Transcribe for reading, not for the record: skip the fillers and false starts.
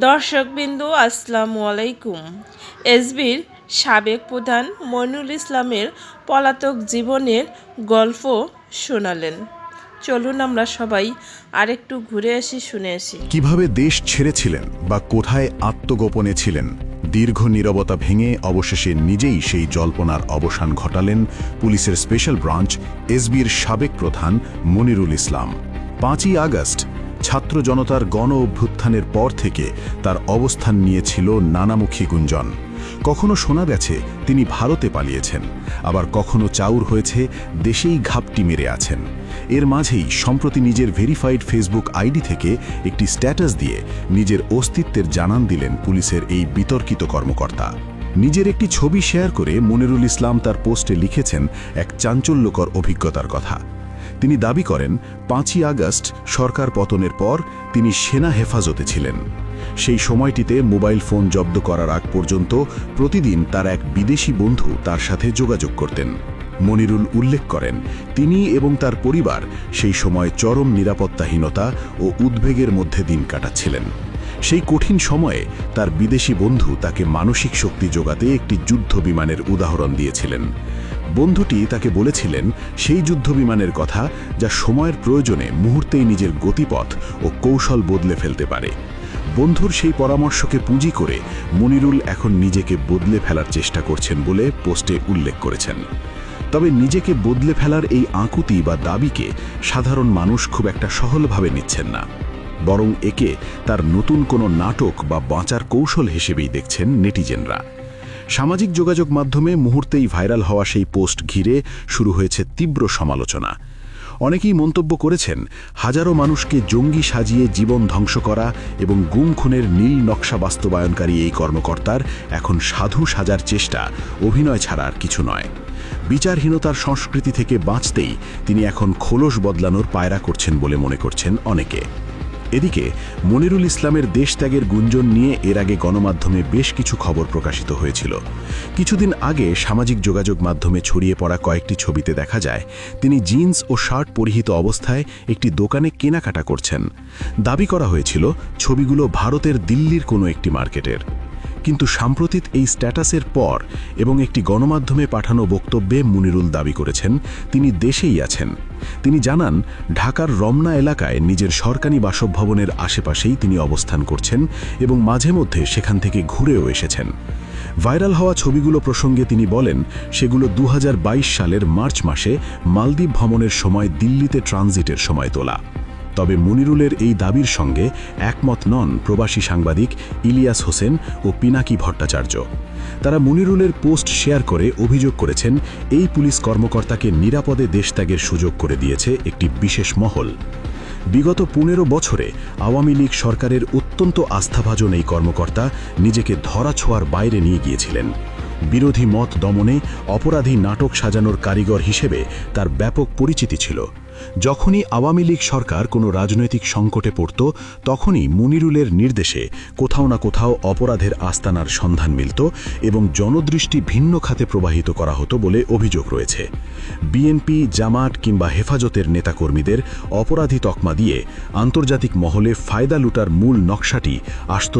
দর্শকবৃন্দ আসসালামু আলাইকুম। এসবির সাবেক প্রধান মইনুল ইসলামের পলাতক জীবনের গল্প শোনালেন। চলুন আমরা সবাই আরেকটু ঘুরে আসি, শুনে আসি। কিভাবে দেশ ছেড়েছিলেন বা কোথায় আত্মগোপনে ছিলেন, দীর্ঘ নীরবতা ভেঙে অবশেষে নিজেই সেই জল্পনার অবসান ঘটালেন পুলিশের স্পেশাল ব্রাঞ্চ এসবির সাবেক প্রধান মনিরুল ইসলাম। 5ই আগস্ট ছাত্র জনতার গণ অভ্যুত্থানের পর থেকে তার অবস্থান নিয়েছিল নানামুখী গুঞ্জন। কখনো শোনা গেছে তিনি ভারতে পালিয়েছেন, আবার কখনো চাউর হয়েছে দেশেই ঘাপটি মেরে আছেন। এর মাঝেই সম্প্রতি নিজের ভেরিফাইড ফেসবুক আইডি থেকে একটি স্ট্যাটাস দিয়ে নিজের অস্তিত্বের জানান দিলেন পুলিশের এই বিতর্কিত কর্মকর্তা। নিজের একটি ছবি শেয়ার করে মনিরুল ইসলাম তার পোস্টে লিখেছেন এক চাঞ্চল্যকর অভিজ্ঞতার কথা। তিনি দাবি করেন 5ই আগস্ট সরকার পতনের পর তিনি সেনা হেফাজতে ছিলেন। সেই সময়টিতে মোবাইল ফোন জব্দ করার আগ পর্যন্ত প্রতিদিন তার এক বিদেশি বন্ধু তার সাথে যোগাযোগ করতেন। মনিরুল উল্লেখ করেন তিনি এবং তার পরিবার সেই সময় চরম নিরাপত্তাহীনতা ও উদ্বেগের মধ্যে দিন কাটাচ্ছিলেন। সেই কঠিন সময়ে তার বিদেশি বন্ধু তাকে মানসিক শক্তি যোগাতে একটি যুদ্ধ বিমানের উদাহরণ দিয়েছিলেন। বন্ধুটি তাকে বলেছিলেন সেই যুদ্ধবিমানের কথা যা সময়ের প্রয়োজনে মুহূর্তেই নিজের গতিপথ ও কৌশল বদলে ফেলতে পারে। বন্ধুর সেই পরামর্শকে পুঁজি করে মনিরুল এখন নিজেকে বদলে ফেলার চেষ্টা করছেন বলে পোস্টে উল্লেখ করেছেন। তবে নিজেকে বদলে ফেলার এই আকুতি বা দাবিকে সাধারণ মানুষ খুব একটা সহজভাবে নিচ্ছেন না, বরং একে তার নতুন কোনো নাটক বা বাঁচার কৌশল হিসেবেই দেখছেন নেটিজেনরা। সামাজিক যোগাযোগ মাধ্যমে মুহূর্তেই ভাইরাল হওয়া সেই পোস্ট ঘিরে শুরু হয়েছে তীব্র সমালোচনা। অনেকেই মন্তব্য করেছেন হাজারো মানুষকে জঙ্গি সাজিয়ে জীবন ধ্বংস করা এবং গুম খুনের নীল নকশা বাস্তবায়নকারী এই কর্মকর্তার এখন সাধু সাজার চেষ্টা অভিনয় ছাড়া আর কিছু নয়। বিচারহীনতার সংস্কৃতি থেকে বাঁচতেই তিনি এখন খোলস বদলানোর পায়রা করছেন বলে মনে করছেন অনেকে। এদিকে মনিরুল ইসলামের দেশত্যাগের গুঞ্জন নিয়ে এর আগে গণমাধ্যমে বেশ কিছু খবর প্রকাশিত হয়েছিল। কিছুদিন আগে সামাজিক যোগাযোগ মাধ্যমে ছড়িয়ে পড়া কয়েকটি ছবিতে দেখা যায় তিনি জিন্স ও শার্ট পরিহিত অবস্থায় একটি দোকানে কেনাকাটা করছেন। দাবি করা হয়েছিল ছবিগুলো ভারতের দিল্লির কোনো একটি মার্কেটের। কিন্তু সাম্প্রতিক এই স্ট্যাটাসের পর এবং একটি গণমাধ্যমে পাঠানো বক্তব্যে মনিরুল দাবি করেছেন তিনি দেশেই আছেন। তিনি জানান ঢাকার রমনা এলাকায় নিজের সরকারি বাসভবনের আশেপাশেই তিনি অবস্থান করছেন এবং মাঝে মধ্যে সেখান থেকে ঘুরেও এসেছেন। ভাইরাল হওয়া ছবিগুলো প্রসঙ্গে তিনি বলেন সেগুলো 2022 সালের মার্চ মাসে মালদ্বীপ ভ্রমণের সময় দিল্লিতে ট্রানজিটের সময় তোলা। তবে মনিরুলের এই দাবির সঙ্গে একমত নন প্রবাসী সাংবাদিক ইলিয়াস হোসেন ও পিনাকি ভট্টাচার্য। তারা মনিরুলের পোস্ট শেয়ার করে অভিযোগ করেছেন এই পুলিশ কর্মকর্তাকে নিরাপদে দেশত্যাগের সুযোগ করে দিয়েছে একটি বিশেষ মহল। বিগত 15 বছরে আওয়ামী লীগ সরকারের অত্যন্ত আস্থাভাজন এই কর্মকর্তা নিজেকে ধরাছোঁয়ার বাইরে নিয়ে গিয়েছিলেন। বিরোধী মত দমনে অপরাধী নাটক সাজানোর কারিগর হিসেবে তার ব্যাপক পরিচিতি ছিল। যখনই আওয়ামী লীগ সরকার কোনো রাজনৈতিক সংকটে পড়ত তখনই মনিরুলের নির্দেশে কোথাও না কোথাও অপরাধের আস্তানার সন্ধান মিলত এবং জনদৃষ্টি ভিন্ন খাতে প্রবাহিত করা হতো বলে অভিযোগ রয়েছে। বিএনপি, জামাত কিংবা হেফাজতের নেতাকর্মীদের অপরাধী তকমা দিয়ে আন্তর্জাতিক মহলে ফায়দা লুটার মূল নকশাটি আসত